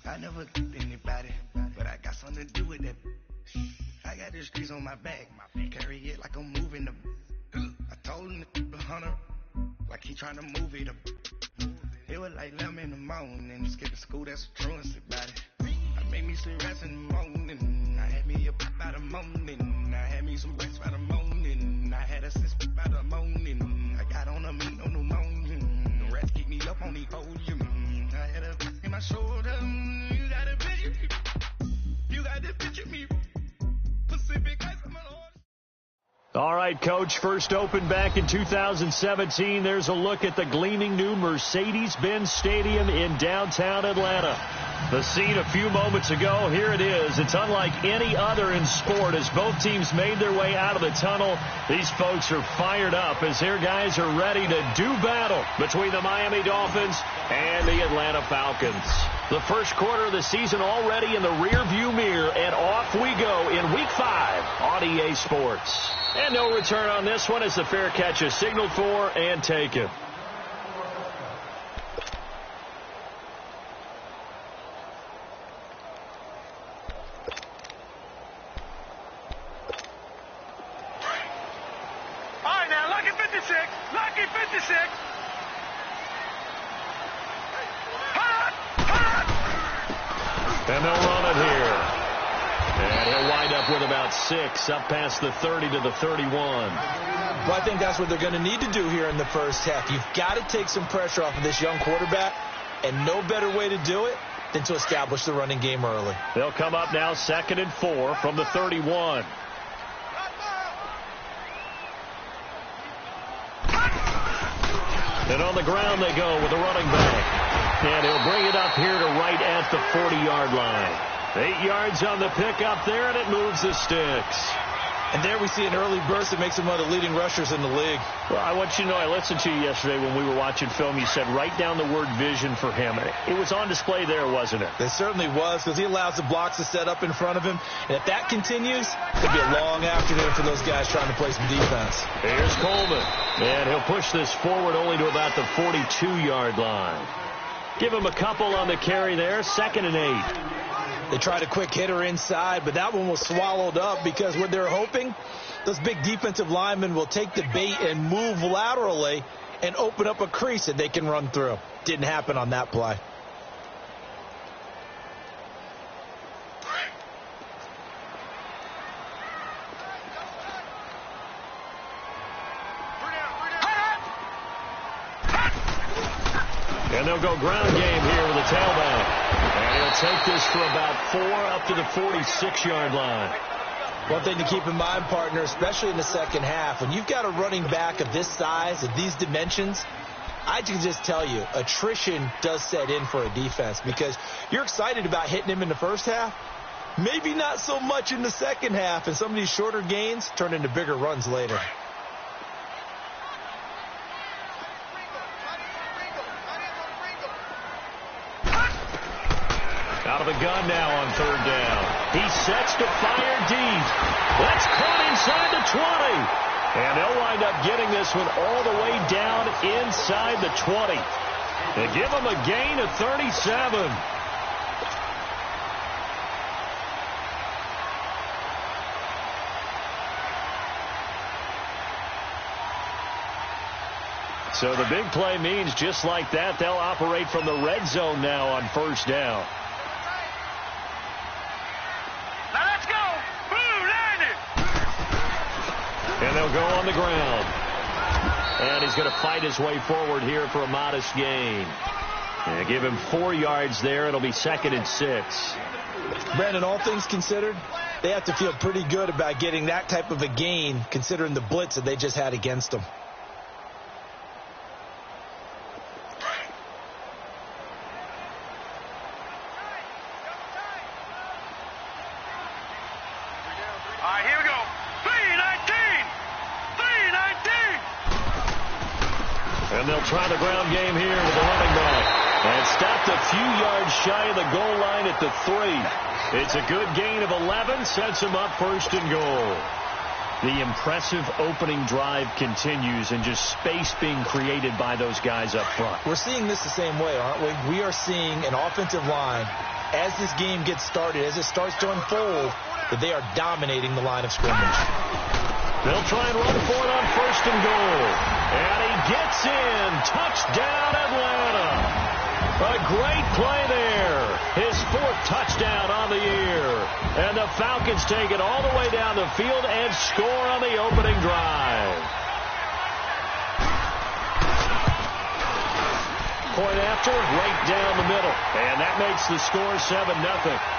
I never anybody, but I got something to do with that. I got the streets on my back, carry it like I'm moving the. I told him the hunter, like he trying to move it up. It was like 11 in the morning, skipping school, that's a truancy about it. I made me some rats in the morning, I had me a pop by the morning, I had me some rats by the morning, I had a sister by the morning, I got on a meat on the morning, the rats keep me up on the podium, I had a in my shoulder, you got a picture, you got to picture me, Pacific Ice, I'm an horse. All right, Coach, first opened back in 2017. There's a look at the gleaming new Mercedes-Benz Stadium in downtown Atlanta. The scene a few moments ago, here it is. It's unlike any other in sport as both teams made their way out of the tunnel. These folks are fired up as their guys are ready to do battle between the Miami Dolphins and the Atlanta Falcons. The first quarter of the season already in the rearview mirror, and off we go in Week 5 on EA Sports. And no return on this one as the fair catch is signaled for and taken. All right, now, lucky 56. Lucky 56. And they'll run it here. And he'll wind up with about 6 up past the 30 to the 31. Well, I think that's what they're going to need to do here in the first half. You've got to take some pressure off of this young quarterback, and no better way to do it than to establish the running game early. They'll come up now 2nd and 4 from the 31. And on the ground they go with the running back. And he'll bring it up here to right at the 40-yard line. 8 yards on the pickup there, and it moves the sticks. And there we see an early burst that makes him one of the leading rushers in the league. Well, I want you to know, I listened to you yesterday when we were watching film. You said write down the word vision for him. It was on display there, wasn't it? It certainly was, because he allows the blocks to set up in front of him. And if that continues, it'll be a long afternoon for those guys trying to play some defense. Here's Coleman. And he'll push this forward only to about the 42-yard line. Give him a couple on the carry there, 2nd and 8. They tried a quick hitter inside, but that one was swallowed up because what they're hoping, those big defensive linemen will take the bait and move laterally and open up a crease that they can run through. Didn't happen on that play. And they'll go ground game here with a tailback. And he'll take this for about 4 up to the 46-yard line. One thing to keep in mind, partner, especially in the second half, when you've got a running back of this size, of these dimensions, I can just tell you, attrition does set in for a defense because you're excited about hitting him in the first half. Maybe not so much in the second half, and some of these shorter gains turn into bigger runs later. Out of the gun now on 3rd down. He sets to fire deep. That's caught inside the 20. And they'll wind up getting this one all the way down inside the 20. They give him a gain of 37. So the big play means just like that, they'll operate from the red zone now on 1st down. And they'll go on the ground. And he's going to fight his way forward here for a modest gain. And give him 4 yards there. It'll be 2nd and 6. Brandon, all things considered, they have to feel pretty good about getting that type of a gain considering the blitz that they just had against them. And they'll try the ground game here with the running back. And stopped a few yards shy of the goal line at the 3. It's a good gain of 11, sets him up first and goal. The impressive opening drive continues and just space being created by those guys up front. We're seeing this the same way, aren't we? We are seeing an offensive line, as this game gets started, as it starts to unfold, that they are dominating the line of scrimmage. They'll try and run for it on first and goal. And he gets in. Touchdown, Atlanta. A great play there. His 4th touchdown on the year. And the Falcons take it all the way down the field and score on the opening drive. Point after, right down the middle. And that makes the score 7-0.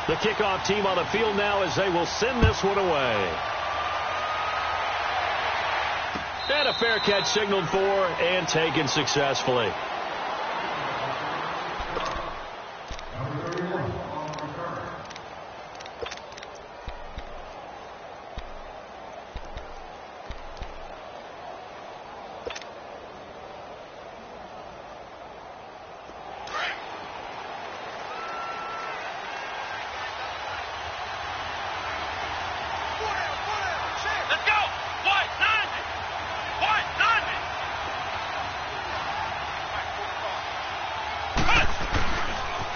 The kickoff team on the field now as they will send this one away. And a fair catch signaled for and taken successfully.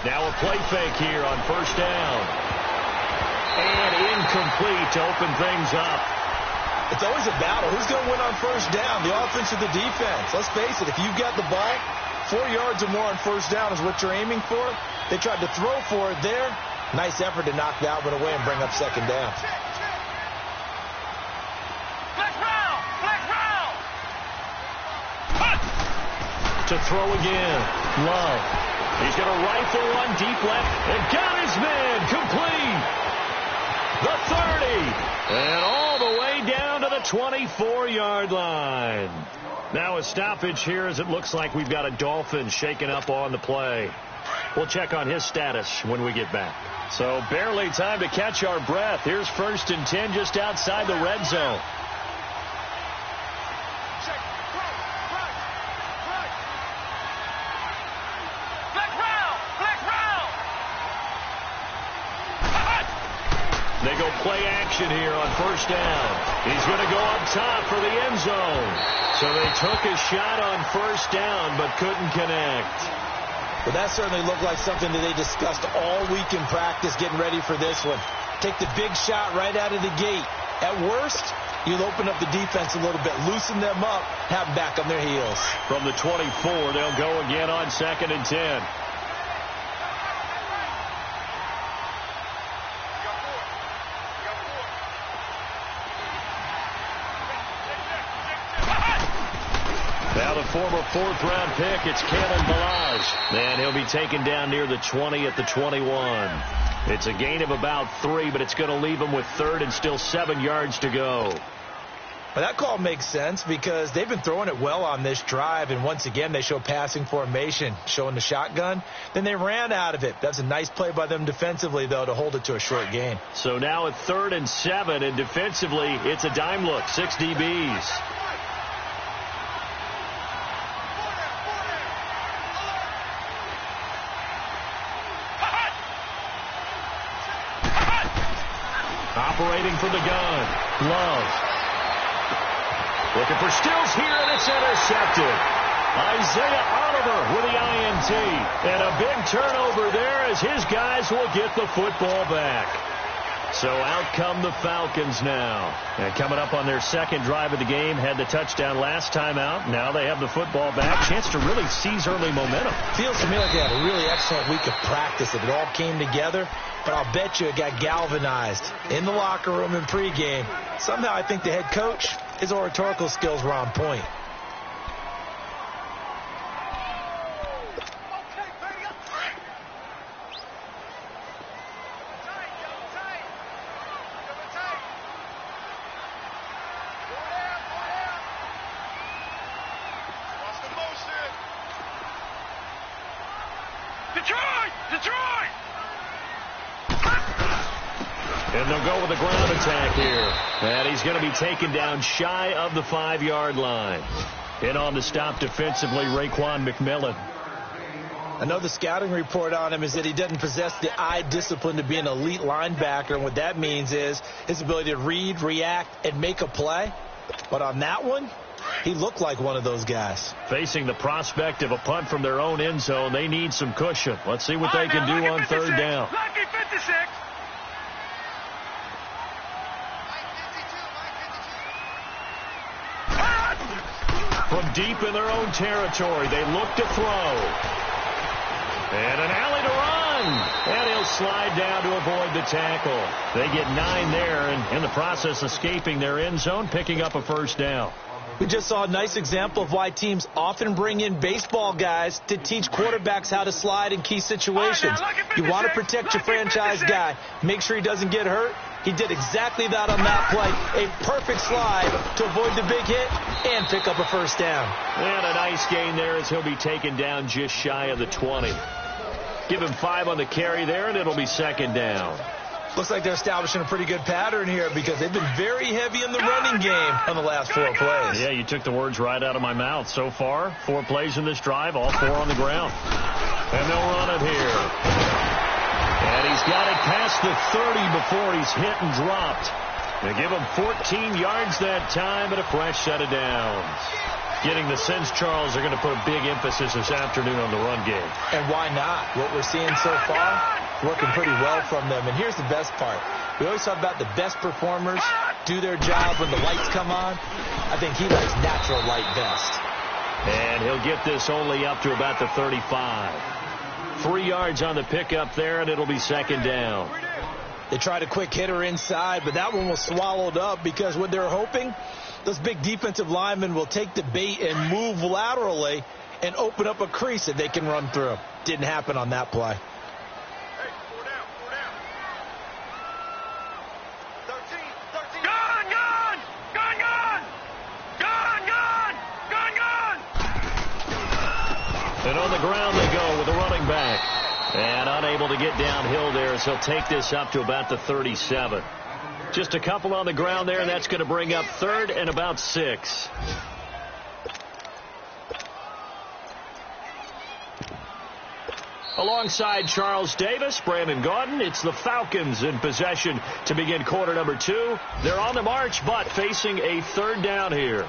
Now a play fake here on first down. And incomplete to open things up. It's always a battle. Who's going to win on first down, the offense or the defense? Let's face it, if you've got the ball, 4 yards or more on first down is what you're aiming for. They tried to throw for it there. Nice effort to knock that one away and bring up second down. To throw again. Love. He's going to rifle one deep left and got his man complete. The 30 and all the way down to the 24-yard line. Now a stoppage here as it looks like we've got a Dolphin shaken up on the play. We'll check on his status when we get back. So barely time to catch our breath. Here's 1st and 10 just outside the red zone. They go play action here on first down. He's going to go up top for the end zone. So they took a shot on first down but couldn't connect. Well, that certainly looked like something that they discussed all week in practice getting ready for this one. Take the big shot right out of the gate. At worst, you'll open up the defense a little bit, loosen them up, have them back on their heels. From the 24, they'll go again on 2nd and 10. Now the former 4th-round pick, it's Kalen Ballage. And he'll be taken down near the 20 at the 21. It's a gain of about 3, but it's going to leave him with 3rd and still 7 yards to go. Well, that call makes sense because they've been throwing it well on this drive, and once again they show passing formation, showing the shotgun. Then they ran out of it. That's a nice play by them defensively, though, to hold it to a short gain. So now at 3rd and 7, and defensively it's a dime look, 6 DBs. Operating from the gun, Love. Looking for Stills here, and it's intercepted. Isaiah Oliver with the INT. And a big turnover there as his guys will get the football back. So out come the Falcons now. And coming up on their 2nd drive of the game, had the touchdown last time out. Now they have the football back. Chance to really seize early momentum. Feels to me like they had a really excellent week of practice. It all came together. But I'll bet you it got galvanized in the locker room in pregame. Somehow I think the head coach, his oratorical skills were on point. And they'll go with a ground attack here. And he's going to be taken down shy of the 5-yard line. In on the stop defensively, Raekwon McMillan. I know the scouting report on him is that he doesn't possess the eye discipline to be an elite linebacker. And what that means is his ability to read, react, and make a play. But on that one, he looked like one of those guys. Facing the prospect of a punt from their own end zone, they need some cushion. Let's see what they can do on third down. Lucky 56. From deep in their own territory, they look to throw. And an alley to run. And he'll slide down to avoid the tackle. They get 9 there, and in the process escaping their end zone, picking up a first down. We just saw a nice example of why teams often bring in baseball guys to teach quarterbacks how to slide in key situations. You want to protect your franchise guy. Make sure he doesn't get hurt. He did exactly that on that play. A perfect slide to avoid the big hit and pick up a first down. And a nice gain there as he'll be taken down just shy of the 20. Give him 5 on the carry there, and it'll be second down. Looks like they're establishing a pretty good pattern here because they've been very heavy in the running game on the last 4 plays. Yeah, you took the words right out of my mouth. So far, 4 plays in this drive, all 4 on the ground. And they'll run it here. And he's got it past the 30 before he's hit and dropped. They give him 14 yards that time and a fresh set of downs. Getting the sense, Charles, they're going to put a big emphasis this afternoon on the run game. And why not? What we're seeing so far, working pretty well from them. And here's the best part. We always talk about the best performers do their job when the lights come on. I think he likes natural light best. And he'll get this only up to about the 35. 3 yards on the pickup there, and it'll be second down. They tried a quick hitter inside, but that one was swallowed up because what they're hoping, those big defensive linemen will take the bait and move laterally and open up a crease that they can run through. Didn't happen on that play. Hey, 4 down, 4 down. 13. Gone, gone! Gone, gone! Gone, gone! Gone, gone! And on the ground they go with the running back. And unable to get downhill there as he'll take this up to about the 37. Just a couple on the ground there, and that's going to bring up third and about 6. Alongside Charles Davis, Brandon Gaudin, it's the Falcons in possession to begin quarter number 2. They're on the march, but facing a third down here.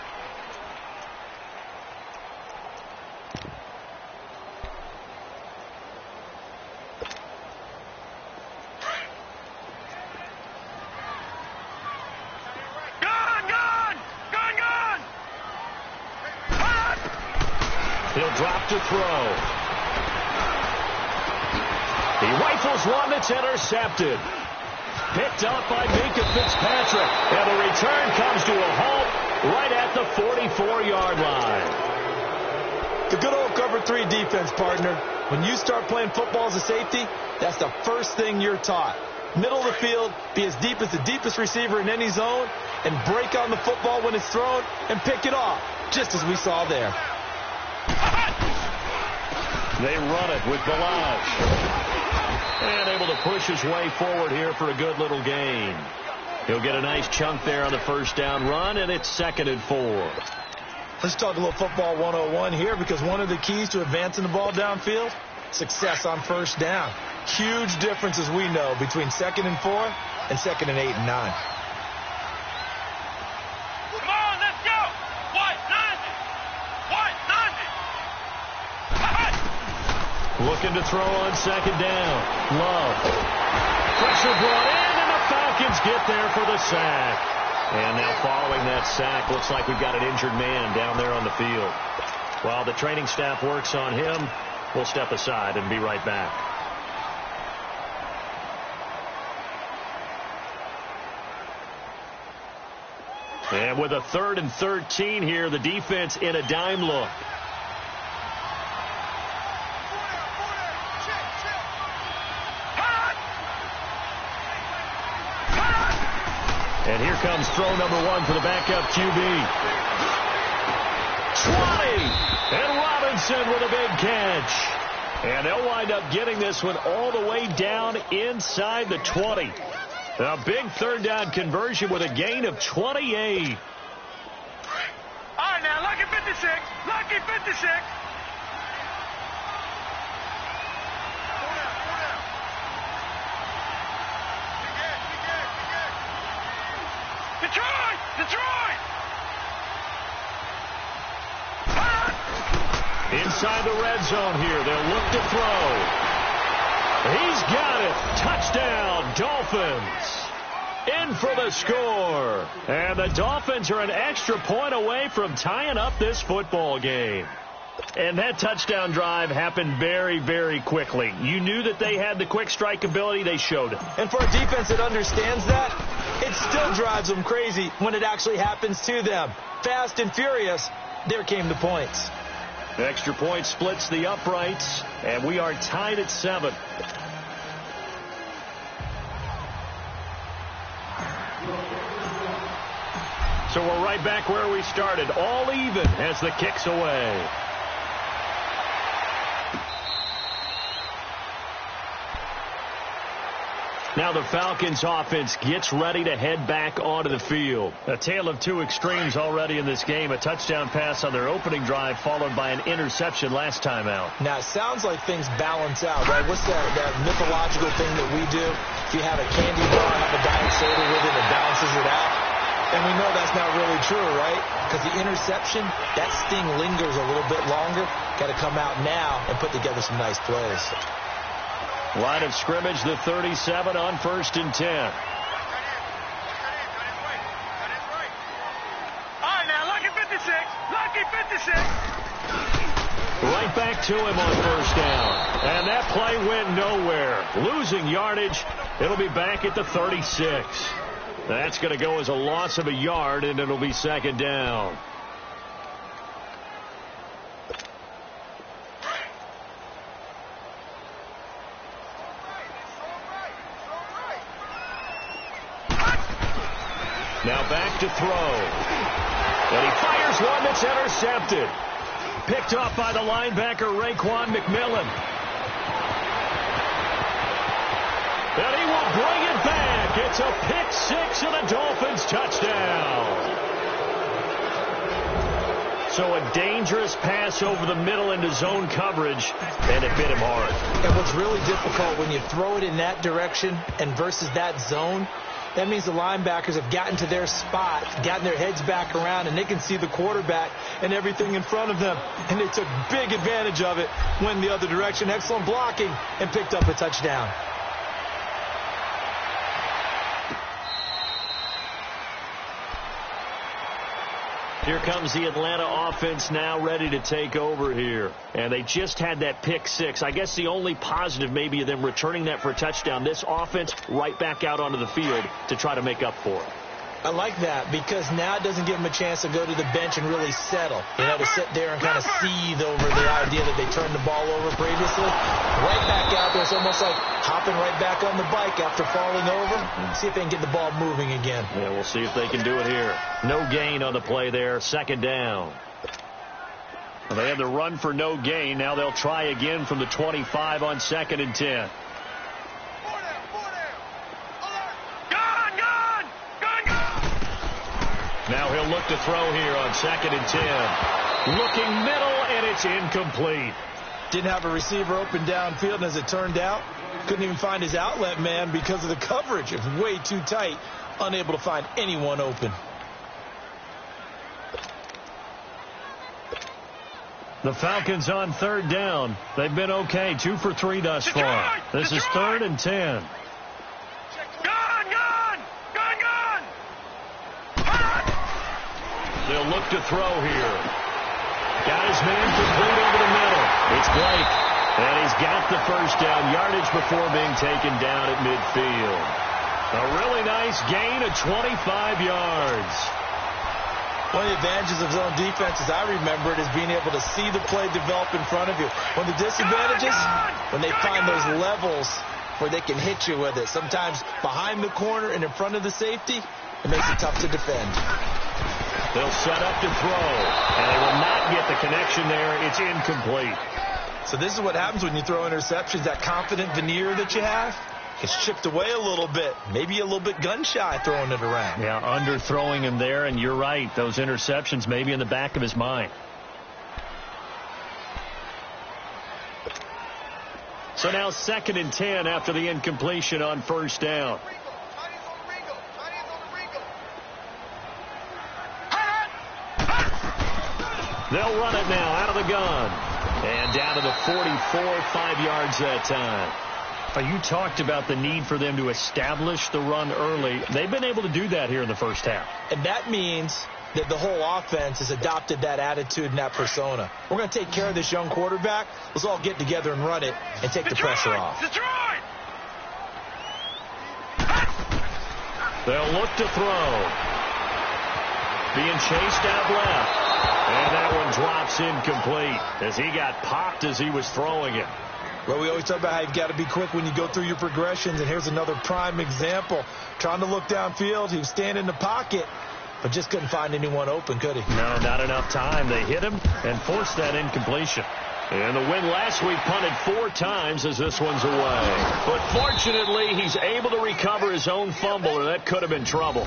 He'll drop to throw. He rifles one that's intercepted. Picked up by Minkah Fitzpatrick. And the return comes to a halt right at the 44-yard line. The good old cover 3 defense, partner. When you start playing football as a safety, that's the first thing you're taught. Middle of the field, be as deep as the deepest receiver in any zone, and break on the football when it's thrown and pick it off, just as we saw there. They run it with Ballage. And able to push his way forward here for a good little gain. He'll get a nice chunk there on the first down run, and it's 2nd and 4. Let's talk a little football 101 here, because one of the keys to advancing the ball downfield, success on first down. Huge difference, as we know, between 2nd and 4 and 2nd and 8 and 9. Come on, let's go! White, 90! Looking to throw on second down. Love. Pressure brought in, and the Falcons get there for the sack. And now following that sack, looks like we've got an injured man down there on the field. While the training staff works on him, we'll step aside and be right back. And with a 3rd and 13 here, the defense in a dime look. And here comes throw number 1 for the backup QB. 20! And Robinson with a big catch. And they'll wind up getting this one all the way down inside the 20. A big third down conversion with a gain of 28. All right, now, lucky 56. Lucky 56. Detroit! Detroit! Inside the red zone here. They'll look to throw. He's got it. Touchdown, Dolphins. In for the score. And the Dolphins are an extra point away from tying up this football game. And that touchdown drive happened very, very quickly. You knew that they had the quick strike ability. They showed it. And for a defense that understands that, it still drives them crazy when it actually happens to them. Fast and furious, there came the points. Extra point splits the uprights, and we are tied at 7. So we're right back where we started, all even as the kick's away. Now the Falcons offense gets ready to head back onto the field. A tale of two extremes already in this game. A touchdown pass on their opening drive followed by an interception last time out. Now, it sounds like things balance out, right? What's that mythological thing that we do? If you have a candy bar, have a diet soda with it, it balances it out. And we know that's not really true, right? Because the interception, that sting lingers a little bit longer. Got to come out now and put together some nice plays. Line of scrimmage, the 37 on 1st and 10. All right, now, lucky 56. Lucky 56. Right back to him on 1st down. And that play went nowhere. Losing yardage. It'll be back at the 36. That's going to go as a loss of a yard, and it'll be 2nd down. Now back to throw. And he fires one that's intercepted. Picked off by the linebacker, Raekwon McMillan. And he will bring it back. It's a pick six and a Dolphins touchdown. So a dangerous pass over the middle into zone coverage, and it hit him hard. And what's really difficult when you throw it in that direction and versus that zone, that means the linebackers have gotten to their spot, gotten their heads back around, and they can see the quarterback and everything in front of them. And they took big advantage of it, went the other direction. Excellent blocking, and picked up a touchdown. Here comes the Atlanta offense now ready to take over here. And they just had that pick six. I guess the only positive maybe of them returning that for a touchdown. This offense right back out onto the field to try to make up for it. I like that because now it doesn't give them a chance to go to the bench and really settle. You know, to sit there and kind of seethe over the idea that they turned the ball over previously. Right back out there. It's almost like hopping right back on the bike after falling over. See if they can get the ball moving again. Yeah, we'll see if they can do it here. No gain on the play there. 2nd down. Well, they had the run for no gain. Now they'll try again from the 25 on 2nd and 10. Now he'll look to throw here on 2nd and 10. Looking middle, and it's incomplete. Didn't have a receiver open downfield, and as it turned out, couldn't even find his outlet man because of the coverage. It was way too tight, unable to find anyone open. The Falcons on 3rd down. They've been okay, 2 for 3 thus far. This is 3rd and 10. They'll look to throw here. Got his man complete over the middle. It's Blake. And he's got the 1st down yardage before being taken down at midfield. A really nice gain of 25 yards. One of the advantages of zone defense, as I remember it, is being able to see the play develop in front of you. One of the disadvantages, when they find those levels where they can hit you with it. Sometimes behind the corner and in front of the safety, it makes it tough to defend. They'll set up to throw, and they will not get the connection there. It's incomplete. So this is what happens when you throw interceptions, that confident veneer that you have. It's chipped away a little bit. Maybe a little bit gun-shy throwing it around. Yeah, underthrowing him there, and you're right. Those interceptions maybe in the back of his mind. So now 2nd and 10 after the incompletion on first down. They'll run it now out of the gun. And down to the 44, 5 yards that time. You talked about the need for them to establish the run early. They've been able to do that here in the first half. And that means that the whole offense has adopted that attitude and that persona. We're going to take care of this young quarterback. Let's all get together and run it and take the pressure off. Detroit! They'll look to throw. Being chased out left. And that one drops incomplete as he got popped as he was throwing it. Well, we always talk about how you've got to be quick when you go through your progressions, and here's another prime example. Trying to look downfield, he was standing in the pocket, but just couldn't find anyone open, could he? No, not enough time. They hit him and forced that incompletion. And the win last week punted 4 times as this one's away. But fortunately, he's able to recover his own fumble, or that could have been trouble.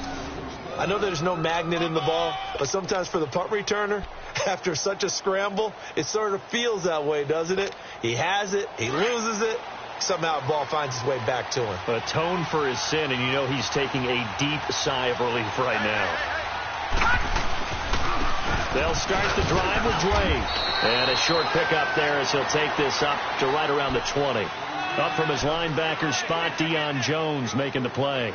I know there's no magnet in the ball, but sometimes for the punt returner, after such a scramble, it sort of feels that way, doesn't it? He has it, he loses it, somehow the ball finds its way back to him. Atone for his sin, and you know he's taking a deep sigh of relief right now. They'll start the drive with Drake. And a short pickup there as he'll take this up to right around the 20. Up from his linebacker spot, Deion Jones making the play.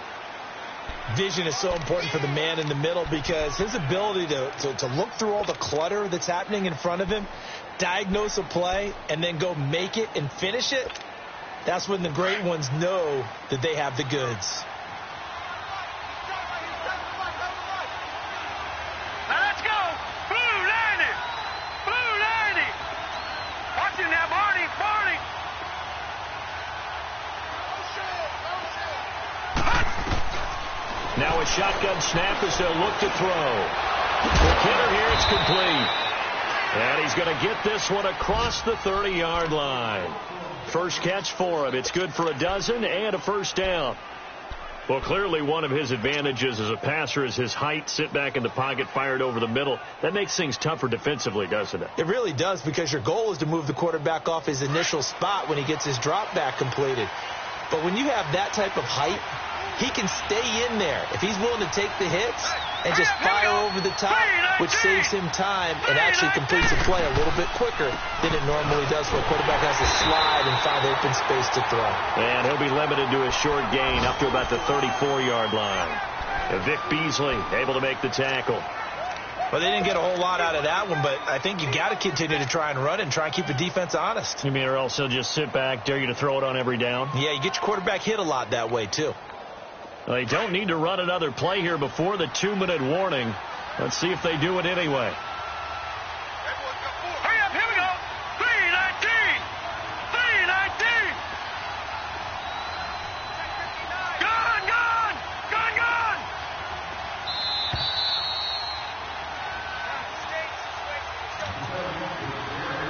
Vision is so important for the man in the middle because his ability to look through all the clutter that's happening in front of him, diagnose a play, and then go make it and finish it, that's when the great ones know that they have the goods. Now let's go. Blue 90. Blue 90. Watch him now, Barney. Barney. Now a shotgun snap as they'll look to throw. The kidder here, it's complete. And he's going to get this one across the 30-yard line. First catch for him. It's good for a dozen and a first down. Well, clearly one of his advantages as a passer is his height. Sit back in the pocket, fired over the middle. That makes things tougher defensively, doesn't it? It really does, because your goal is to move the quarterback off his initial spot when he gets his drop back completed. But when you have that type of height, he can stay in there if he's willing to take the hits and just fire over the top, which saves him time and actually completes a play a little bit quicker than it normally does where a quarterback has to slide and find open space to throw. And he'll be limited to a short gain up to about the 34-yard line. Vic Beasley able to make the tackle. Well, they didn't get a whole lot out of that one, but I think you got to continue to try and run and try and keep the defense honest. You mean, or else he'll just sit back, dare you to throw it on every down? Yeah, you get your quarterback hit a lot that way, too. They don't need to run another play here before the 2-minute warning. Let's see if they do it anyway. Hurry up, here we go. 319. 319. Gone, gone. Gone, gone.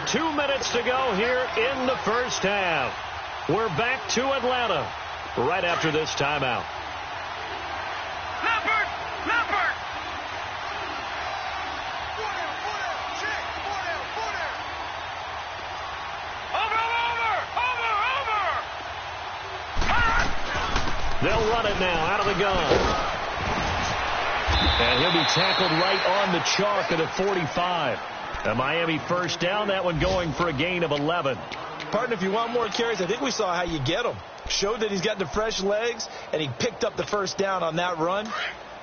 2 minutes to go here in the first half. We're back to Atlanta right after this timeout. Leopard. Leopard. They'll run it now out of the gun. And he'll be tackled right on the chalk at a 45. A Miami first down, that one going for a gain of 11. Partner, if you want more carries, I think we saw how you get him. Showed that he's got the fresh legs, and he picked up the first down on that run.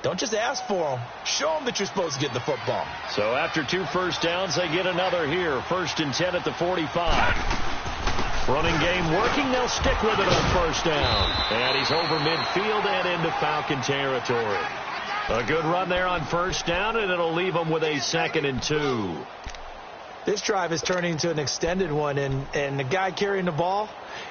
Don't just ask for him. Show him that you're supposed to get the football. So after 2 first downs, they get another here. 1st and 10 at the 45. Running game working. They'll stick with it on first down. And he's over midfield and into Falcon territory. A good run there on first down, and it'll leave them with a 2nd and 2. This drive is turning into an extended one, and the guy carrying the ball,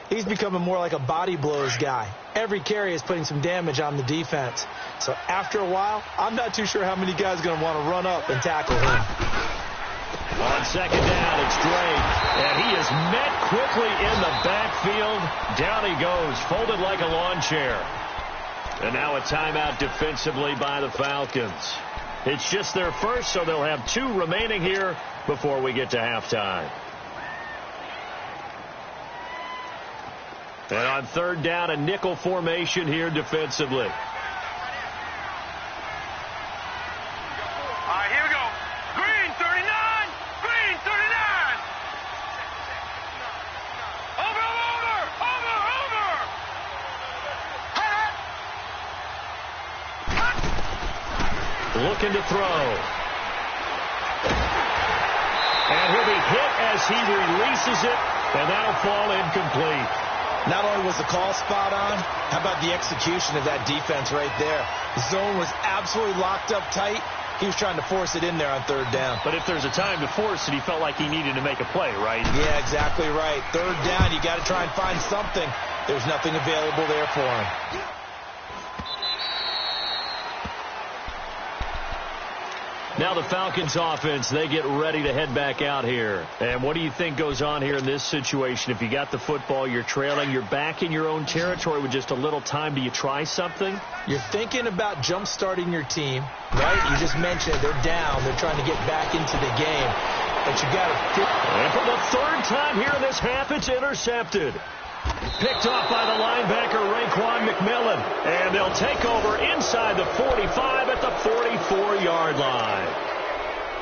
he's becoming more like a body blows guy. Every carry is putting some damage on the defense. So after a while, I'm not too sure how many guys are going to want to run up and tackle him. On second down, it's Drake, and he is met quickly in the backfield. Down he goes, folded like a lawn chair. And now a timeout defensively by the Falcons. It's just their first, so they'll have 2 remaining here before we get to halftime. And on third down, a nickel formation here defensively. All right, here we go. Green, 39. Green, 39. Over. Looking to throw. And he'll be hit as he releases it, and that'll fall incomplete. Not only was the call spot on, how about the execution of that defense right there? The zone was absolutely locked up tight. He was trying to force it in there on third down. But if there's a time to force it, he felt like he needed to make a play, right? Yeah, exactly right. Third down, you got to try and find something. There's nothing available there for him. Now the Falcons offense, they get ready to head back out here. And what do you think goes on here in this situation? If you got the football, you're trailing, you're back in your own territory with just a little time. Do you try something? You're thinking about jump-starting your team, right? You just mentioned they're down. They're trying to get back into the game. But you got to... And for the third time here in this half, it's intercepted. Picked off by the linebacker, Raekwon McMillan. And they'll take over inside the 45 at the 44-yard line.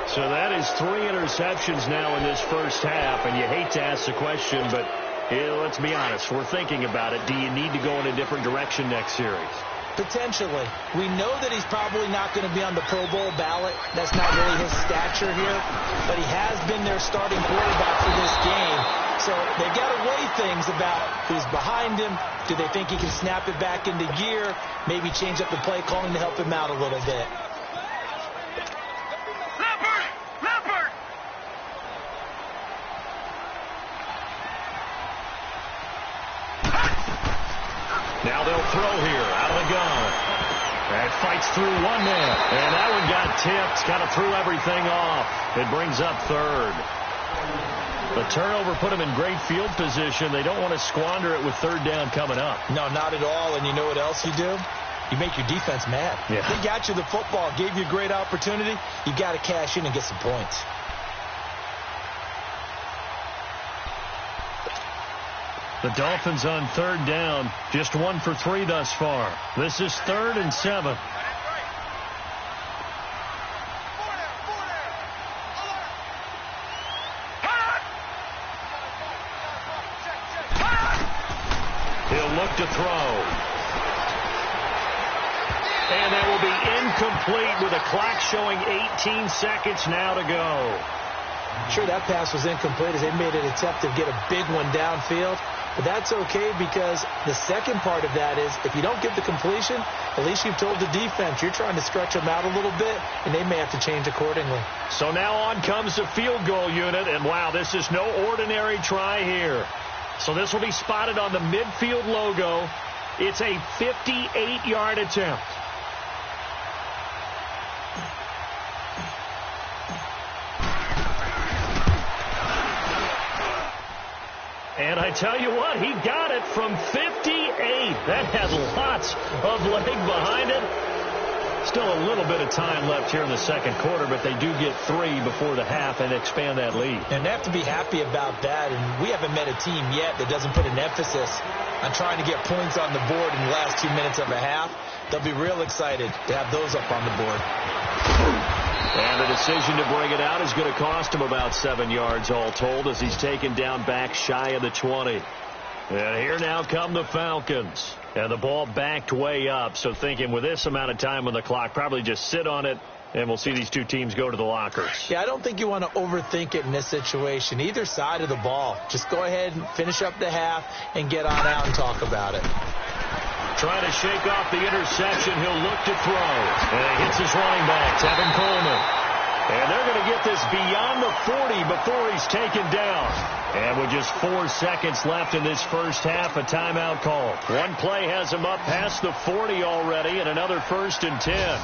So that is 3 interceptions now in this first half. And you hate to ask the question, but let's be honest. We're thinking about it. Do you need to go in a different direction next series? Potentially. We know that he's probably not going to be on the Pro Bowl ballot. That's not really his stature here. But he has been their starting quarterback for this game. So they've got to weigh things about who's behind him. Do they think he can snap it back into gear? Maybe change up the play calling to help him out a little bit. Leopard! Now they'll throw here out of the gun. And fights through one man. And that one got tipped. Kind of threw everything off. It brings up third. The turnover put them in great field position. They don't want to squander it with third down coming up. No, not at all. And you know what else you do? You make your defense mad. Yeah. They got you the football, gave you a great opportunity. You got to cash in and get some points. The Dolphins on third down, just 1 for 3 thus far. This is 3rd and 7. He'll look to throw. And that will be incomplete with a clock showing 18 seconds now to go. Sure, that pass was incomplete as they made an attempt to get a big one downfield. But that's okay because the second part of that is if you don't get the completion, at least you've told the defense you're trying to stretch them out a little bit, and they may have to change accordingly. So now on comes the field goal unit, and wow, this is no ordinary try here. So this will be spotted on the midfield logo. It's a 58-yard attempt. And I tell you what, he got it from 58. That had lots of leg behind it. Still a little bit of time left here in the second quarter, but they do get 3 before the half and expand that lead. And they have to be happy about that. And we haven't met a team yet that doesn't put an emphasis on trying to get points on the board in the last 2 minutes of a half. They'll be real excited to have those up on the board. And the decision to bring it out is going to cost him about 7 yards all told as he's taken down back shy of the 20. And here now come the Falcons. And the ball backed way up. So thinking with this amount of time on the clock, probably just sit on it, and we'll see these two teams go to the lockers. Yeah, I don't think you want to overthink it in this situation. Either side of the ball. Just go ahead and finish up the half and get on out and talk about it. Trying to shake off the interception. He'll look to throw. And he hits his running back, Tevin Coleman. And they're going to get this beyond the 40 before he's taken down. And with just 4 seconds left in this first half, a timeout call. One play has him up past the 40 already, and another 1st and 10.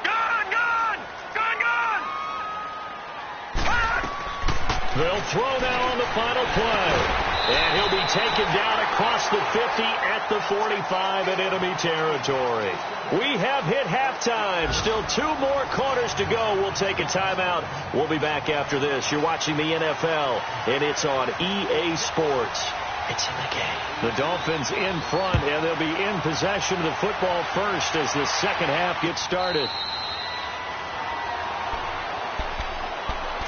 Gun! They'll throw now on the final play. And he'll be taken down across the 50 at the 45 in enemy territory. We have hit halftime. Still 2 more quarters to go. We'll take a timeout. We'll be back after this. You're watching the NFL, and it's on EA Sports. It's in the game. The Dolphins in front, and they'll be in possession of the football first as the second half gets started.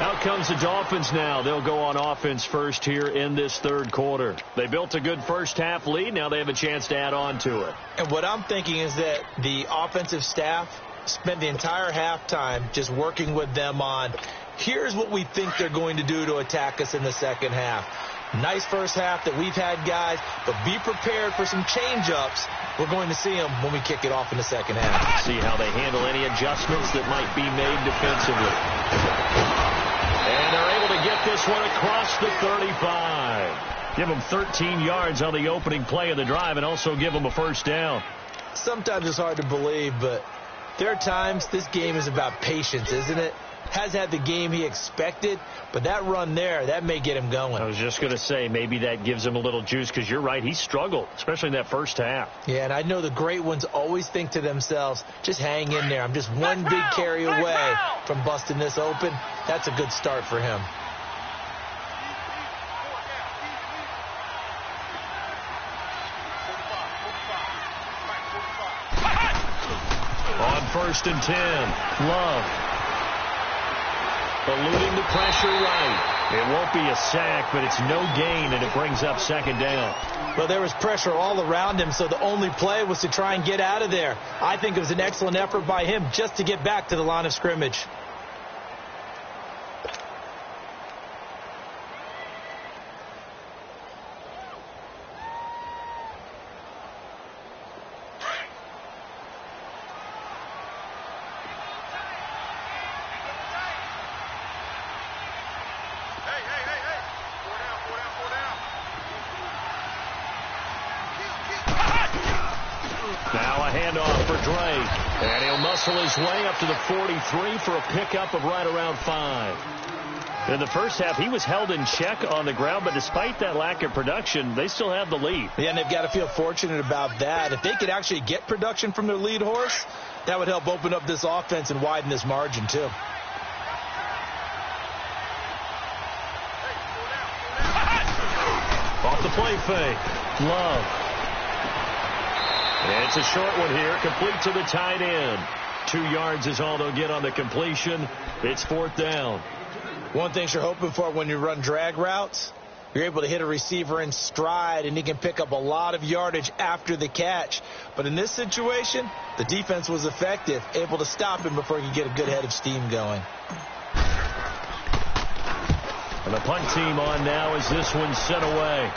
Out comes the Dolphins now. They'll go on offense first here in this third quarter. They built a good first half lead. Now they have a chance to add on to it. And what I'm thinking is that the offensive staff spent the entire halftime just working with them on, here's what we think they're going to do to attack us in the second half. Nice first half that we've had, guys, but be prepared for some change-ups. We're going to see them when we kick it off in the second half. See how they handle any adjustments that might be made defensively. And they're able to get this one across the 35. Give them 13 yards on the opening play of the drive and also give them a first down. Sometimes it's hard to believe, but there are times this game is about patience, isn't it? Has had the game he expected, but that run there, that may get him going. I was just going to say, maybe that gives him a little juice because you're right, he struggled, especially in that first half. Yeah, and I know the great ones always think to themselves, just hang in there. I'm just one big carry away from busting this open. That's a good start for him. On 1st and 10, Love. Eluding the pressure right. It won't be a sack, but it's no gain, and it brings up second down. Well, there was pressure all around him, so the only play was to try and get out of there. I think it was an excellent effort by him just to get back to the line of scrimmage. Now a handoff for Drake. And he'll muscle his way up to the 43 for a pickup of right around 5. In the first half, he was held in check on the ground, but despite that lack of production, they still have the lead. Yeah, and they've got to feel fortunate about that. If they could actually get production from their lead horse, that would help open up this offense and widen this margin, too. Off the play fake. Love. And it's a short one here, complete to the tight end. 2 yards is all they'll get on the completion. It's 4th down. One thing you're hoping for when you run drag routes, you're able to hit a receiver in stride, and he can pick up a lot of yardage after the catch. But in this situation, the defense was effective, able to stop him before he could get a good head of steam going. And the punt team on now as this one's sent away.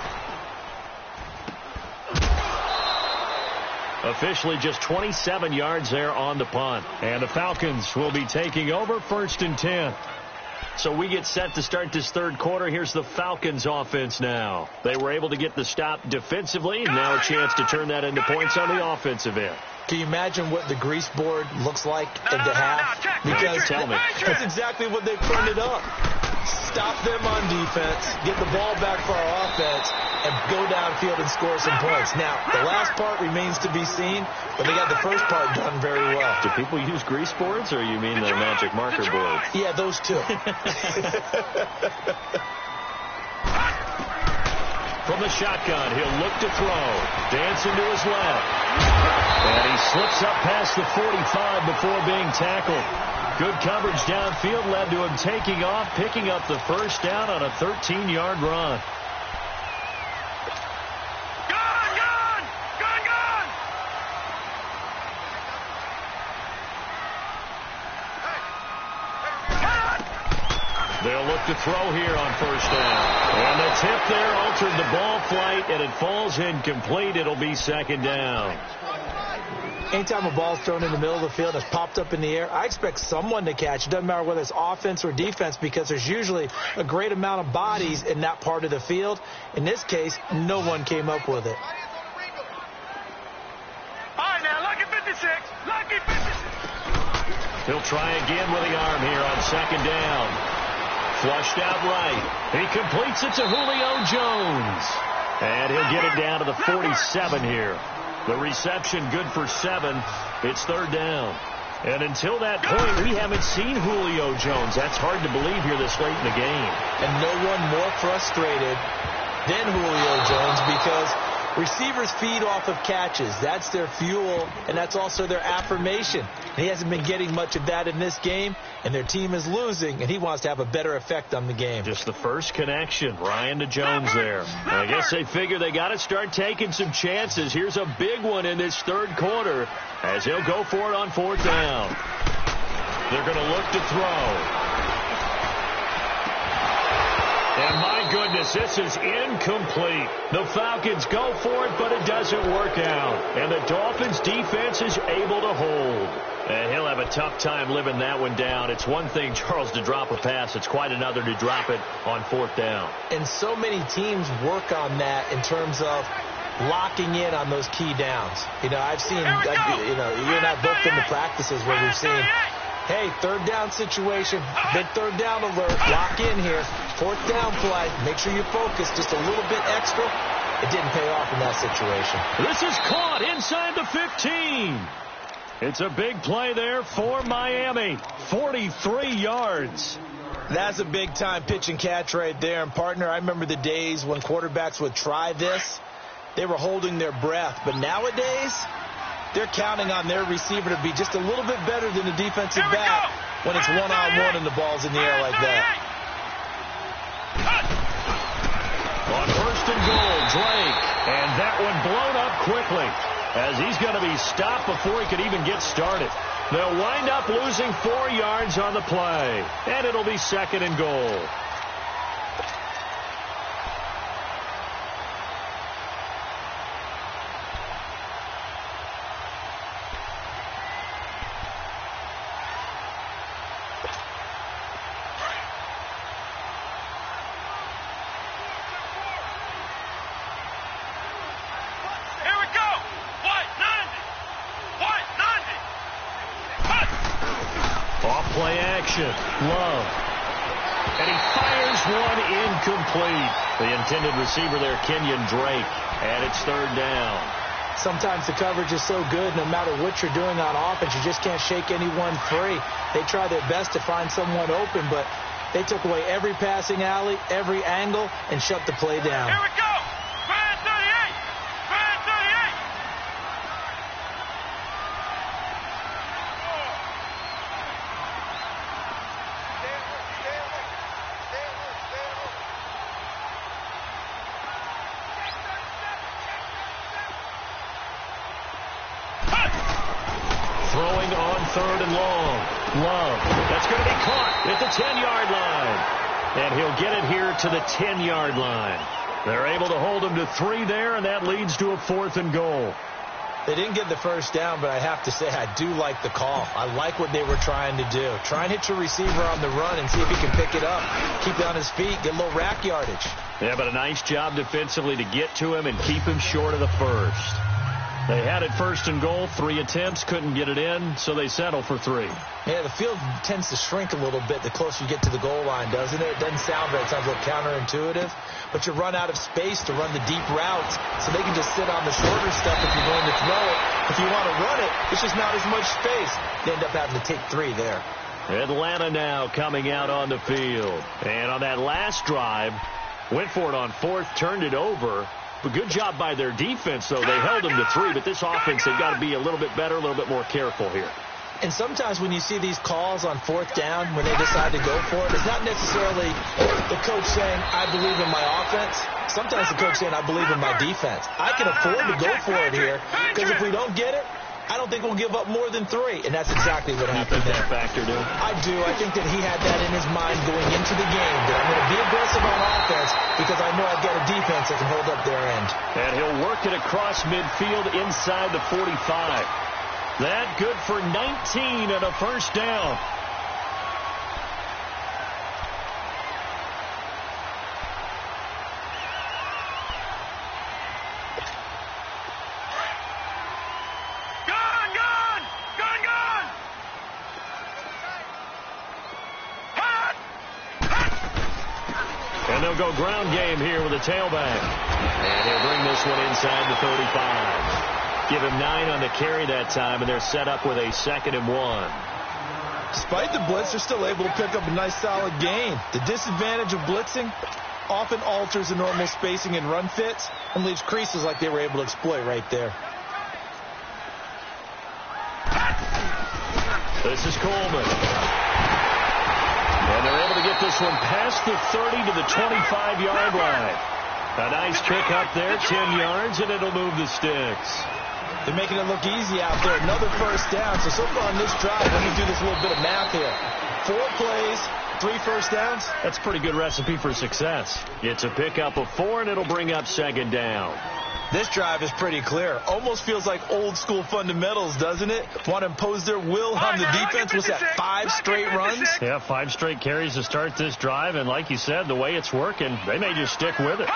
Officially just 27 yards there on the punt. And the Falcons will be taking over 1st and 10. So we get set to start this third quarter. Here's the Falcons offense now. They were able to get the stop defensively. Now a chance to turn that into points on the offensive end. Can you imagine what the grease board looks like at the half? Because tell me. That's exactly what they printed up. Stop them on defense, get the ball back for our offense, and go downfield and score some points. Now, the last part remains to be seen, but they got the first part done very well. Do people use grease boards, or you mean the magic marker boards? Yeah, those two. From the shotgun, he'll look to throw. Dancing to his left. And he slips up past the 45 before being tackled. Good coverage downfield led to him taking off, picking up the first down on a 13-yard run. They'll look to throw here on first down. And the tip there altered the ball flight, and it falls incomplete. It'll be second down. Anytime a ball's thrown in the middle of the field, it's popped up in the air, I expect someone to catch. It doesn't matter whether it's offense or defense, because there's usually a great amount of bodies in that part of the field. In this case, no one came up with it. All right, now, lucky 56. Lucky 56. He'll try again with the arm here on second down. Flushed out right. He completes it to Julio Jones. And he'll get it down to the 47 here. The reception good for 7. It's third down. And until that point, we haven't seen Julio Jones. That's hard to believe here this late in the game. And no one more frustrated than Julio Jones because receivers feed off of catches. That's their fuel, and that's also their affirmation. And he hasn't been getting much of that in this game, and their team is losing, and he wants to have a better effect on the game. Just the first connection, Ryan to Jones there. And I guess they figure they got to start taking some chances. Here's a big one in this third quarter as he'll go for it on fourth down. They're going to look to throw. And my goodness, this is incomplete. The Falcons go for it, but it doesn't work out. And the Dolphins' defense is able to hold. And he'll have a tough time living that one down. It's one thing, Charles, to drop a pass. It's quite another to drop it on fourth down. And so many teams work on that in terms of locking in on those key downs. You know, I've seen, you and I both been to practices where we've seen, hey, third down situation, big third down alert, lock in here, fourth down play, make sure you focus just a little bit extra. It didn't pay off in that situation. This is caught inside the 15. It's a big play there for Miami, 43 yards. That's a big-time pitch and catch right there. And, partner, I remember the days when quarterbacks would try this. They were holding their breath. But nowadays, they're counting on their receiver to be just a little bit better than the defensive back when it's one-on-one and the ball's in the air like that. On first and goal, Drake. And that one blown up quickly as he's going to be stopped before he could even get started. They'll wind up losing 4 yards on the play. And it'll be second and goal. Love. And he fires one incomplete. The intended receiver there, Kenyon Drake. And it's third down. Sometimes the coverage is so good, no matter what you're doing on offense, you just can't shake anyone free. They try their best to find someone open, but they took away every passing alley, every angle, and shut the play down. Here we go. Grand 38. Grand 38. Throwing on third and long. Love. That's going to be caught at the 10-yard line. And he'll get it here to the 10-yard line. They're able to hold him to 3 there, and that leads to a fourth and goal. They didn't get the first down, but I have to say I do like the call. I like what they were trying to do. Try and hit your receiver on the run and see if he can pick it up, keep it on his feet, get a little rack yardage. Yeah, but a nice job defensively to get to him and keep him short of the first. They had it first and goal, 3 attempts, couldn't get it in, so they settle for 3. Yeah, the field tends to shrink a little bit the closer you get to the goal line, doesn't it? It doesn't sound right. It sounds a little counterintuitive. But you run out of space to run the deep routes, so they can just sit on the shorter stuff if you're going to throw it. If you want to run it, it's just not as much space. They end up having to take 3 there. Atlanta now coming out on the field. And on that last drive, went for it on fourth, turned it over. But good job by their defense, though. They held them to 3, but this offense, they've got to be a little bit better, a little bit more careful here. And sometimes when you see these calls on fourth down, when they decide to go for it, it's not necessarily the coach saying, I believe in my offense. Sometimes the coach saying, I believe in my defense. I can afford to go for it here, because if we don't get it, I don't think we'll give up more than 3. And that's exactly what happened there. Factored in? I do. I think that he had that in his mind going into the game, that I'm going to be aggressive on offense because I know I've got a defense that can hold up their end. And he'll work it across midfield inside the 45. That good for 19 and a first down. And they'll go ground game here with a tailback. And he'll bring this one inside the 35. Give him 9 on the carry that time, and they're set up with a 2nd and 1. Despite the blitz, they're still able to pick up a nice solid gain. The disadvantage of blitzing often alters the normal spacing and run fits and leaves creases like they were able to exploit right there. This is Coleman. And they're able to get this one past the 30 to the 25-yard line. A nice pick up there, 10 yards, and it'll move the sticks. They're making it look easy out there. Another first down. So far on this drive, let me do this little bit of math here. 4 plays, 3 first downs. That's a pretty good recipe for success. It's a pickup of 4, and it'll bring up 2nd down. This drive is pretty clear. Almost feels like old school fundamentals, doesn't it? Want to impose their will on the defense. What's that, 5 straight runs? Yeah, 5 straight carries to start this drive. And like you said, the way it's working, they may just stick with it.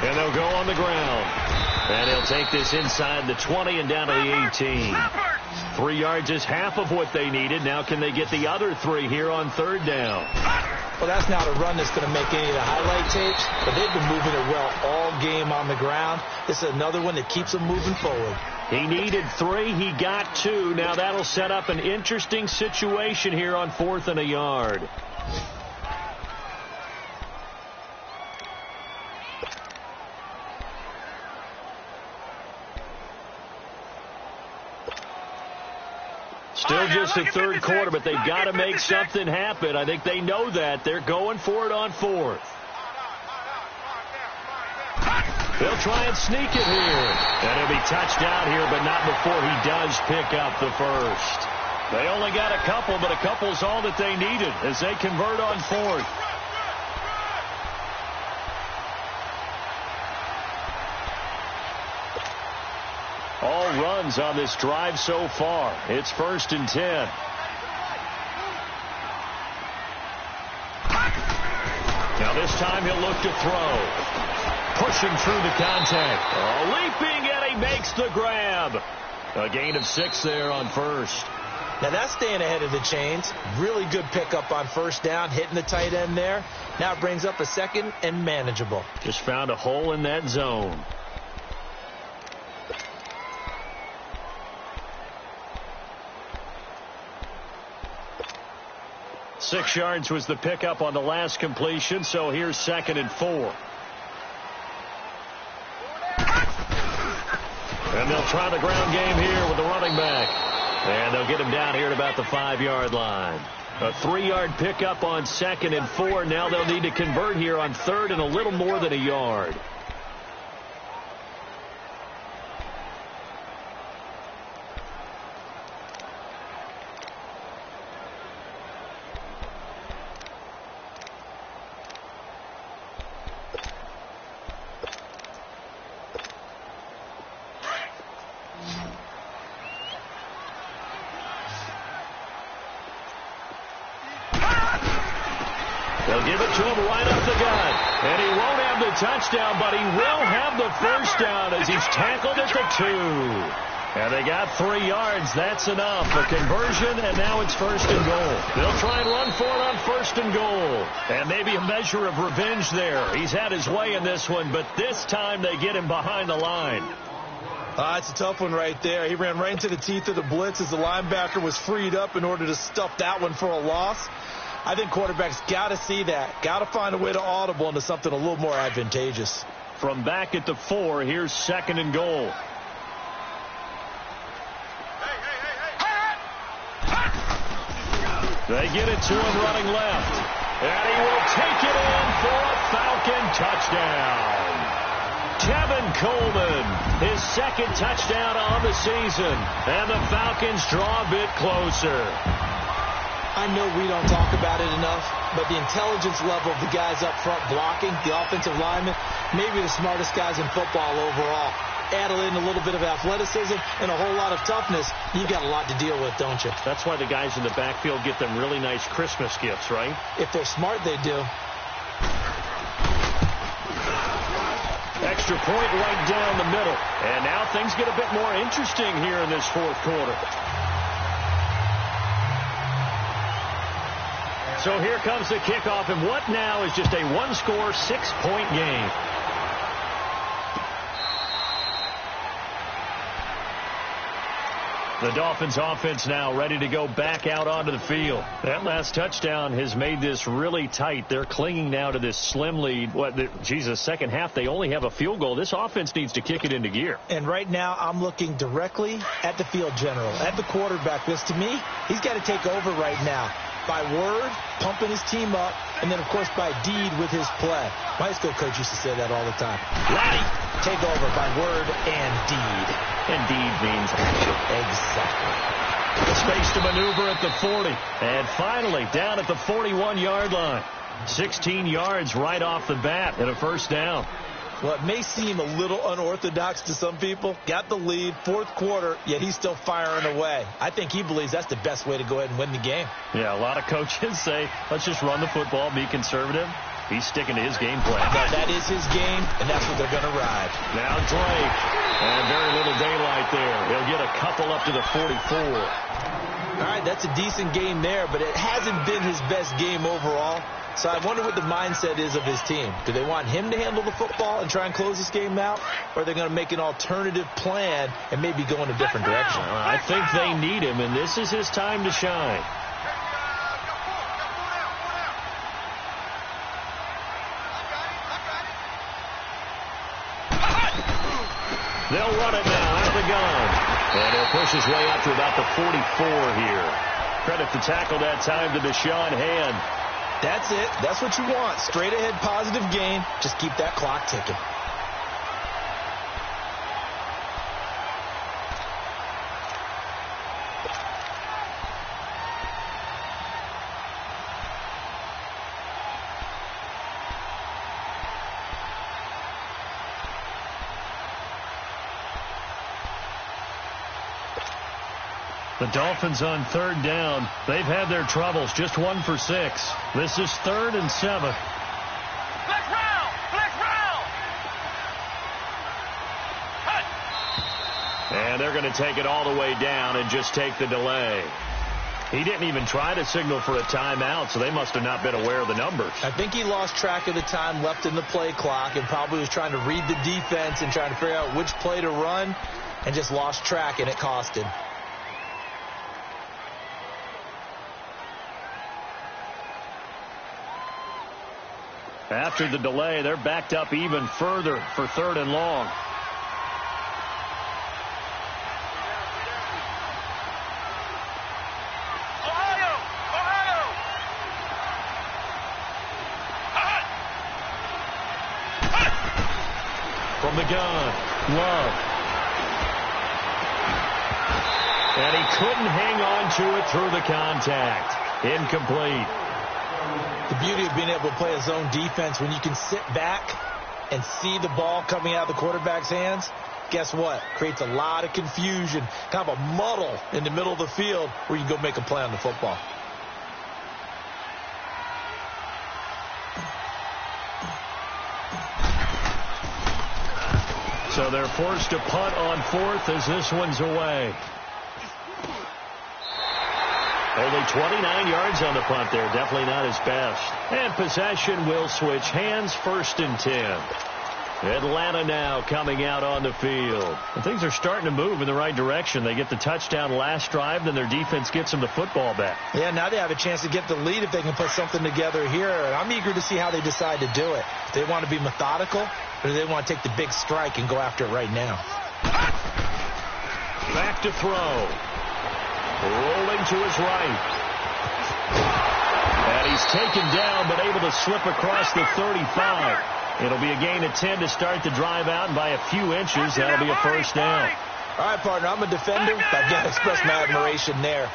And they'll go on the ground. And he'll take this inside the 20 and down to the 18. 3 yards is half of what they needed. Now can they get the other 3 here on 3rd down? Well, that's not a run that's going to make any of the highlight tapes, but they've been moving it well all game on the ground. This is another one that keeps them moving forward. He needed 3. He got 2. Now that'll set up an interesting situation here on 4th and a yard. Still just the 3rd quarter, but they've got to make something happen. I think they know that. They're going for it on 4th. They'll try and sneak it here. And he'll be touched out here, but not before he does pick up the first. They only got a couple, but a couple's all that they needed as they convert on 4th. All runs on this drive so far. It's 1st and 10. Now this time he'll look to throw. Pushing through the contact. Leaping, and he makes the grab. A gain of 6 there on 1st. Now that's staying ahead of the chains. Really good pickup on 1st down, hitting the tight end there. Now it brings up a 2nd and manageable. Just found a hole in that zone. 6 yards was the pickup on the last completion, so here's 2nd and 4. And they'll try the ground game here with the running back. And they'll get him down here at about the 5-yard line. A 3-yard pickup on 2nd and 4. Now they'll need to convert here on 3rd and a little more than a yard. They'll give it to him right up the gut. And he won't have the touchdown, but he will have the first down as he's tackled at the 2. And they got 3 yards. That's enough. A conversion, and now it's 1st and goal. They'll try and run for it on 1st and goal. And maybe a measure of revenge there. He's had his way in this one, but this time they get him behind the line. It's a tough one right there. He ran right into the teeth of the blitz as the linebacker was freed up in order to stuff that one for a loss. I think quarterbacks got to see that. Got to find a way to audible into something a little more advantageous. From back at the 4, here's 2nd and goal. They get it to him running left. And he will take it in for a Falcon touchdown. Tevin Coleman, his 2nd touchdown on the season. And the Falcons draw a bit closer. I know we don't talk about it enough, but the intelligence level of the guys up front blocking, the offensive linemen, maybe the smartest guys in football overall. Add in a little bit of athleticism and a whole lot of toughness, you've got a lot to deal with, don't you? That's why the guys in the backfield get them really nice Christmas gifts, right? If they're smart, they do. Extra point right down the middle. And now things get a bit more interesting here in this 4th quarter. So here comes the kickoff, and what now is just a one-score, 6-point game. The Dolphins offense now ready to go back out onto the field. That last touchdown has made this really tight. They're clinging now to this slim lead. Second half, they only have a field goal. This offense needs to kick it into gear. And right now, I'm looking directly at the field general, at the quarterback, because to me, he's got to take over right now. By word, pumping his team up, and then, of course, by deed with his play. My high school coach used to say that all the time. Laddie, take over by word and deed. And deed means action. Exactly. Space to maneuver at the 40. And finally, down at the 41-yard line. 16 yards right off the bat and a first down. Well, it may seem a little unorthodox to some people. Got the lead, fourth quarter, yet he's still firing away. I think he believes that's the best way to go ahead and win the game. Yeah, a lot of coaches say, let's just run the football, be conservative. He's sticking to his game plan. Now, that is his game, and that's what they're going to ride. Now Drake, and very little daylight there. He'll get a couple up to the 44. All right, that's a decent game there, but it hasn't been his best game overall. So I wonder what the mindset is of his team. Do they want him to handle the football and try and close this game out? Or are they going to make an alternative plan and maybe go in a different direction? I think they need him, and this is his time to shine. They'll run it now out of the gun. And he'll push his way up to about the 44 here. Credit the tackle that time to Deshaun Hand. That's it. That's what you want. Straight ahead positive gain. Just keep that clock ticking. The Dolphins on third down. They've had their troubles. Just 1 for 6. This is 3rd and 7. Flex round! Flex round! Cut! And they're going to take it all the way down and just take the delay. He didn't even try to signal for a timeout, so they must have not been aware of the numbers. I think he lost track of the time left in the play clock and probably was trying to read the defense and trying to figure out which play to run and just lost track, and it cost him. After the delay, they're backed up even further for 3rd and long. Ohio! Ohio! From the gun, Love. And he couldn't hang on to it through the contact. Incomplete. The beauty of being able to play a zone defense when you can sit back and see the ball coming out of the quarterback's hands, guess what? Creates a lot of confusion, kind of a muddle in the middle of the field where you can go make a play on the football. So they're forced to punt on 4th as this one's away. Only 29 yards on the punt there. Definitely not his best. And possession will switch hands. 1st and 10. Atlanta now coming out on the field. And things are starting to move in the right direction. They get the touchdown last drive, then their defense gets them the football back. Yeah, now they have a chance to get the lead if they can put something together here. And I'm eager to see how they decide to do it. Do they want to be methodical, or do they want to take the big strike and go after it right now? Back to throw. Rolling to his right. And he's taken down, but able to slip across the 35. It'll be a gain of 10 to start the drive out, and by a few inches, that'll be a first down. All right, partner, I'm a defender, but I've got to express my admiration there.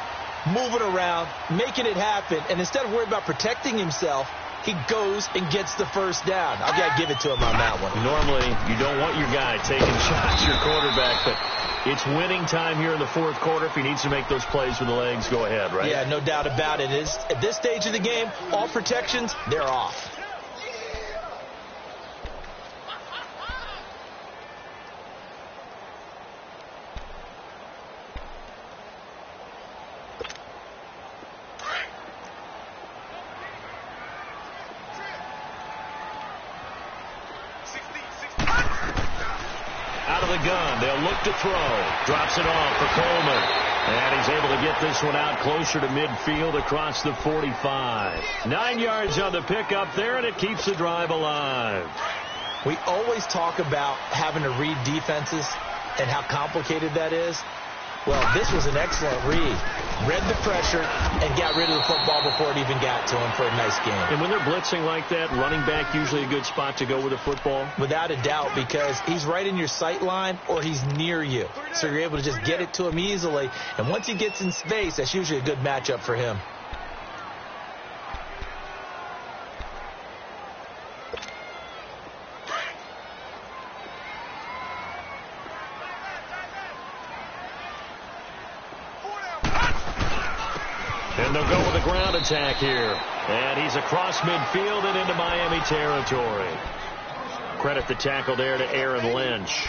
Moving around, making it happen, and instead of worrying about protecting himself, he goes and gets the first down. I've got to give it to him on that one. Normally, you don't want your guy taking shots, your quarterback, but it's winning time here in the 4th quarter. If he needs to make those plays with the legs, go ahead, right? Yeah, no doubt about it. At this stage of the game, all protections, they're off. of the gun. They'll look to throw. Drops it off for Coleman. And he's able to get this one out closer to midfield across the 45. 9 yards on the pickup there, and it keeps the drive alive. We always talk about having to read defenses and how complicated that is. Well, this was an excellent read. Read the pressure and got rid of the football before it even got to him for a nice game. And when they're blitzing like that, running back usually a good spot to go with the football? Without a doubt, because he's right in your sight line or he's near you. So you're able to just get it to him easily. And once he gets in space, that's usually a good matchup for him. And they'll go with a ground attack here. And he's across midfield and into Miami territory. Credit the tackle there to Aaron Lynch.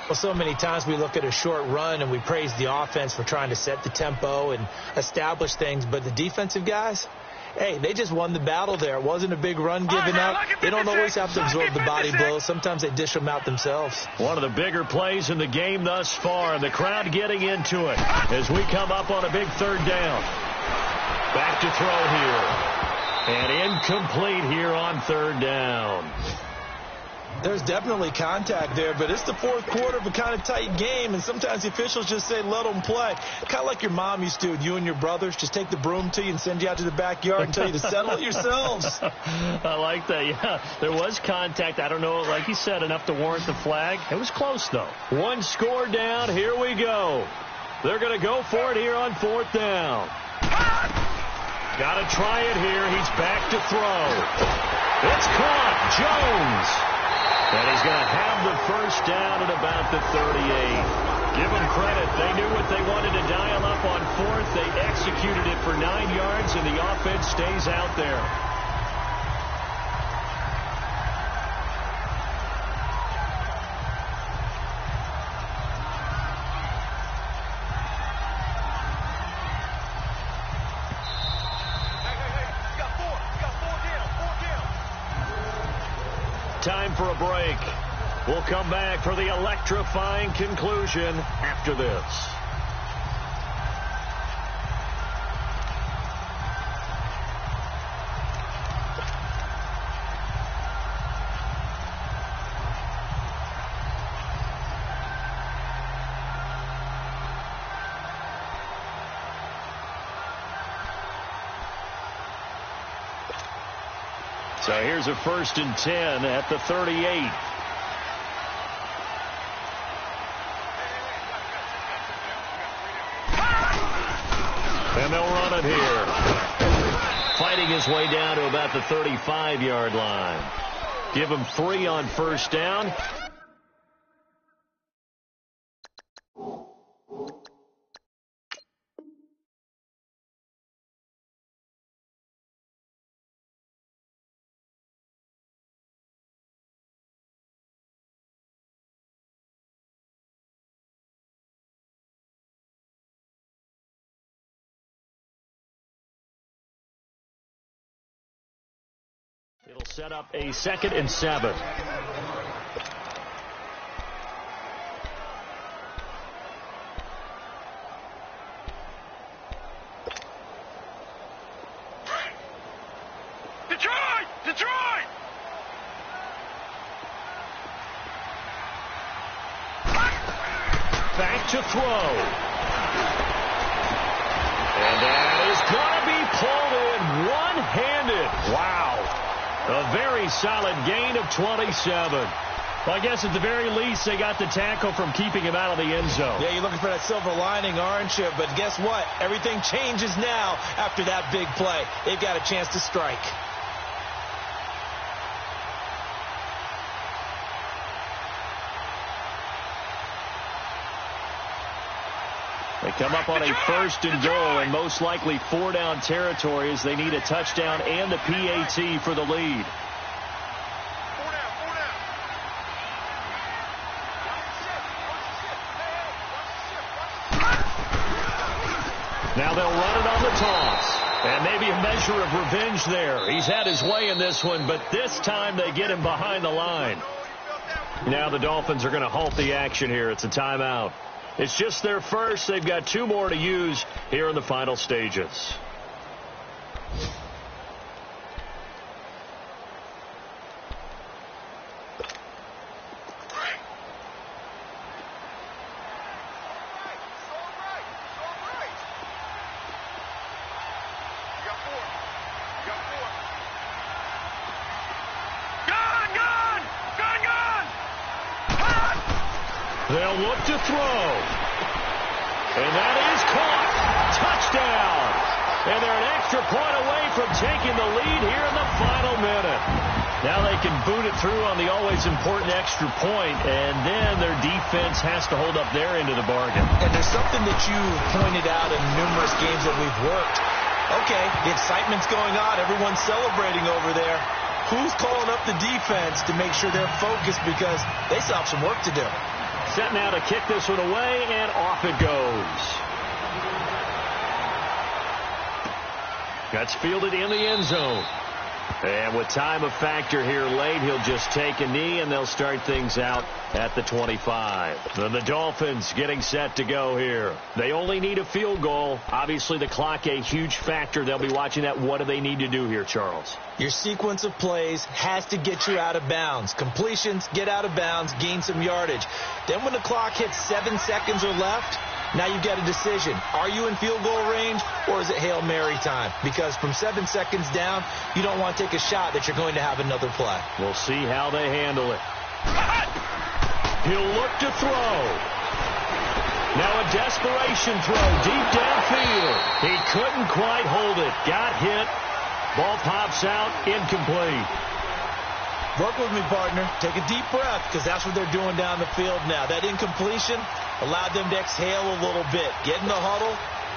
Well, so many times we look at a short run and we praise the offense for trying to set the tempo and establish things. But the defensive guys, hey, they just won the battle there. It wasn't a big run given up. They don't always have to absorb the body blows. Sometimes they dish them out themselves. One of the bigger plays in the game thus far. And the crowd getting into it as we come up on a big third down. Back to throw here. And incomplete here on third down. There's definitely contact there, but it's the fourth quarter of a kind of tight game, and sometimes the officials just say, let them play. Kind of like your mom used to, you and your brothers, just take the broom to you and send you out to the backyard and tell you to settle it yourselves. I like that, yeah. There was contact. I don't know, like you said, enough to warrant the flag. It was close, though. One score down. Here we go. They're going to go for it here on fourth down. Got to try it here. He's back to throw. It's caught. Jones. And he's going to have the first down at about the 38. Give them credit. They knew what they wanted to dial up on fourth. They executed it for 9 yards, and the offense stays out there. Time for a break. We'll come back for the electrifying conclusion after this. So here's a 1st and 10 at the 38. And they'll run it here. Fighting his way down to about the 35-yard line. Give him 3 on first down. It'll set up a 2nd and 7. Detroit! Detroit! Back to throw. And that is going to be pulled in one-handed. Wow. A very solid gain of 27. Well, I guess at the very least, they got the tackle from keeping him out of the end zone. Yeah, you're looking for that silver lining, aren't you? But guess what? Everything changes now after that big play. They've got a chance to strike. They come up on a 1st and goal, and most likely 4-down territory as they need a touchdown and a PAT for the lead. Now they'll run it on the toss. And maybe a measure of revenge there. He's had his way in this one, but this time they get him behind the line. Now the Dolphins are going to halt the action here. It's a timeout. It's just their first. They've got 2 more to use here in the final stages. They'll look to throw. And that is caught. Touchdown. And they're an extra point away from taking the lead here in the final minute. Now they can boot it through on the always important extra point, and then their defense has to hold up their end of the bargain. And there's something that you pointed out in numerous games that we've worked. Okay, the excitement's going on. Everyone's celebrating over there. Who's calling up the defense to make sure they're focused, because they still have some work to do. Set now to kick this one away, and off it goes. That's fielded in the end zone. And with time of factor here late, he'll just take a knee, and they'll start things out at the 25. Then the Dolphins getting set to go here. They only need a field goal. Obviously, the clock a huge factor. They'll be watching that. What do they need to do here, Charles? Your sequence of plays has to get you out of bounds. Completions, get out of bounds, gain some yardage. Then when the clock hits 7 seconds or left, now you've got a decision. Are you in field goal range, or is it Hail Mary time? Because from 7 seconds down, you don't want to take a shot that you're going to have another play. We'll see how they handle it. He'll look to throw. Now a desperation throw deep downfield. He couldn't quite hold it. Got hit. Ball pops out, incomplete. Work with me, partner. Take a deep breath, because that's what they're doing down the field now. That incompletion allowed them to exhale a little bit. Get in the huddle,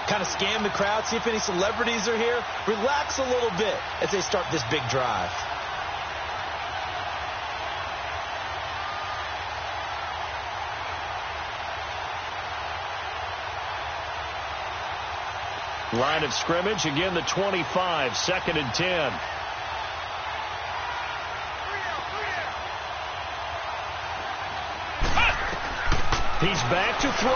kind of scan the crowd, see if any celebrities are here. Relax a little bit as they start this big drive. Line of scrimmage, again the 25, 2nd and 10. He's back to throw.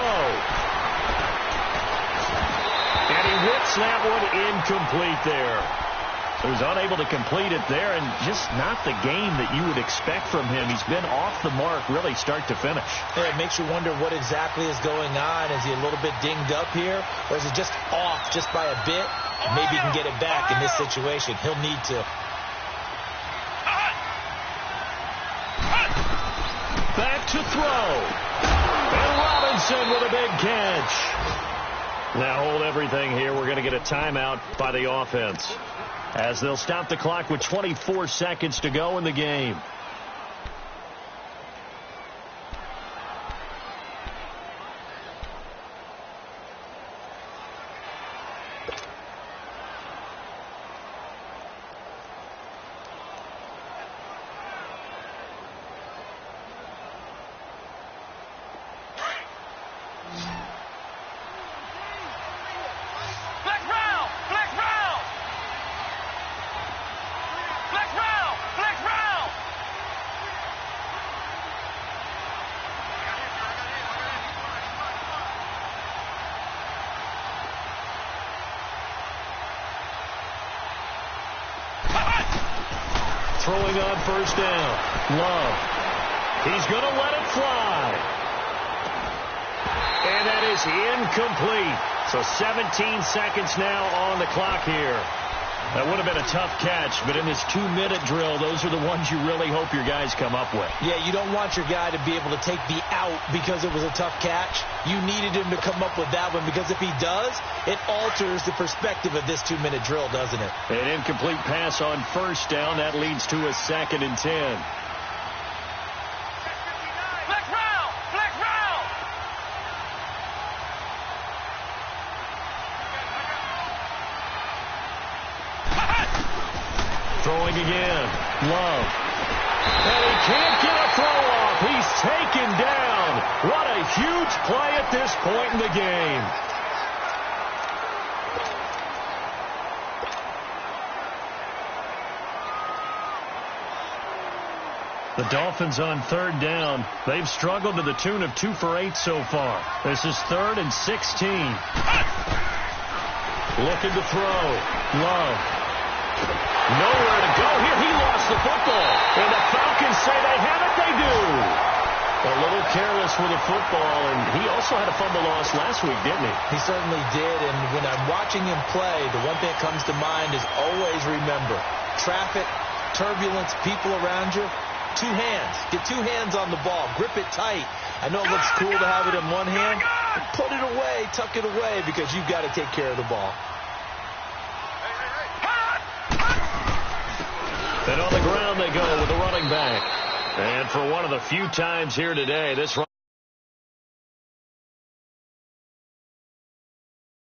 And he whips that one incomplete there. He was unable to complete it there, and just not the game that you would expect from him. He's been off the mark really start to finish. Yeah, it makes you wonder what exactly is going on. Is he a little bit dinged up here, or is it just off just by a bit? Maybe he can get it back in this situation. He'll need to. Back to throw. And Robinson with a big catch. Now hold everything here. We're going to get a timeout by the offense, as they'll stop the clock with 24 seconds to go in the game. Throwing on first down. Love. He's going to let it fly. And that is incomplete. So 17 seconds now on the clock here. That would have been a tough catch, but in this 2-minute drill, those are the ones you really hope your guys come up with. Yeah, you don't want your guy to be able to take the out because it was a tough catch. You needed him to come up with that one, because if he does, it alters the perspective of this 2-minute drill, doesn't it? An incomplete pass on first down. That leads to a 2nd and 10. Throwing again. Love. And he can't get a throw off. He's taken down. What a huge play at this point in the game. The Dolphins on third down. They've struggled to the tune of 2 for 8 so far. This is 3rd and 16. Looking to throw. Love. Nowhere to go here. He lost the football. And the Falcons say they have it. They do. A little careless with the football, and he also had a fumble loss last week, didn't he? He certainly did, and when I'm watching him play, the one thing that comes to mind is always remember, traffic, turbulence, people around you, 2 hands. Get 2 hands on the ball. Grip it tight. I know it looks cool to have it in one hand, but put it away, tuck it away, because you've got to take care of the ball. And on the ground they go with the running back. And for one of the few times here today, this